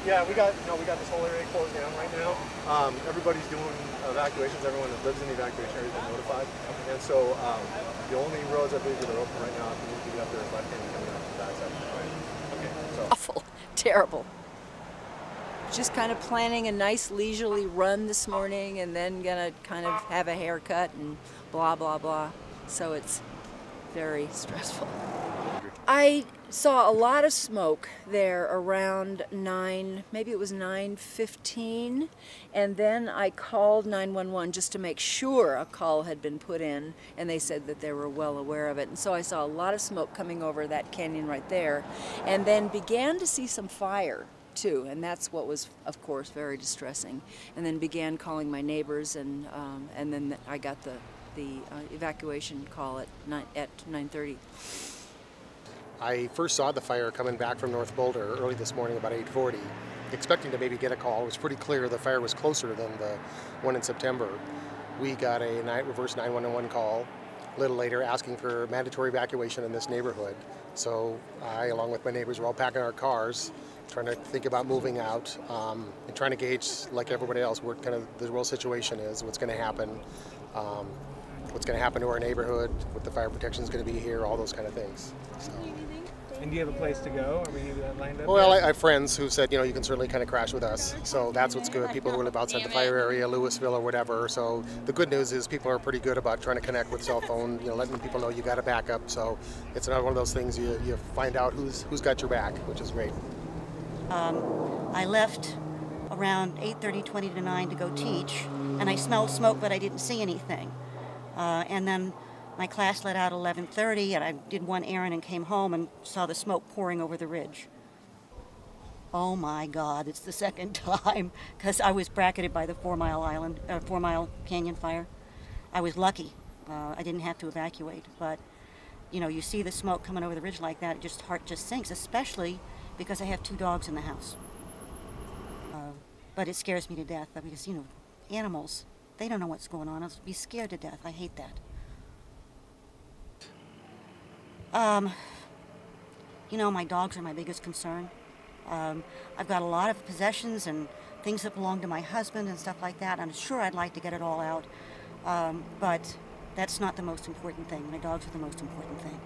Yeah, we got this whole area closed down right now. Everybody's doing evacuations. Everyone that lives in the evacuation area has been notified. And so the only roads I believe that are open right now, if you need to get up there, is left-hand coming out the backside. Okay. So. Awful, terrible. Just kind of planning a nice leisurely run this morning, and then gonna kind of have a haircut and blah blah blah. So it's very stressful. I saw a lot of smoke there around 9, maybe it was 9:15, and then I called 911 just to make sure a call had been put in, and they said that they were well aware of it. And so I saw a lot of smoke coming over that canyon right there, and then began to see some fire too, and that's what was, of course, very distressing. And then began calling my neighbors, and then I got the evacuation call at 9:30. I first saw the fire coming back from North Boulder early this morning about 8:40, expecting to maybe get a call. It was pretty clear the fire was closer than the one in September. We got a reverse 911 call a little later asking for mandatory evacuation in this neighborhood. So I, along with my neighbors, were all packing our cars, trying to think about moving out, and trying to gauge, like everybody else, what kind of the real situation is, what's going to happen, what's going to happen to our neighborhood, what the fire protection is going to be here, all those kind of things. So. And do you have a place to go? Are we lined up? Well, I have friends who said, you can certainly kind of crash with us. So that's what's good. People who live outside the fire area, Louisville or whatever. So the good news is people are pretty good about trying to connect with cell phone, letting people know you got a backup. So it's another one of those things you find out who's got your back, which is great. I left around 8:30, 20 to 9 to go teach, and I smelled smoke, but I didn't see anything. And then my class let out 11:30, and I did one errand and came home and saw the smoke pouring over the ridge. Oh my God, it's the second time, because I was bracketed by the 4 Mile Canyon fire. I was lucky. I didn't have to evacuate, but you see the smoke coming over the ridge like that, heart just sinks, especially because I have 2 dogs in the house. But it scares me to death, because animals, they don't know what's going on. I'll be scared to death. I hate that. My dogs are my biggest concern. I've got a lot of possessions and things that belong to my husband and stuff like that. I'm sure I'd like to get it all out, but that's not the most important thing. My dogs are the most important thing.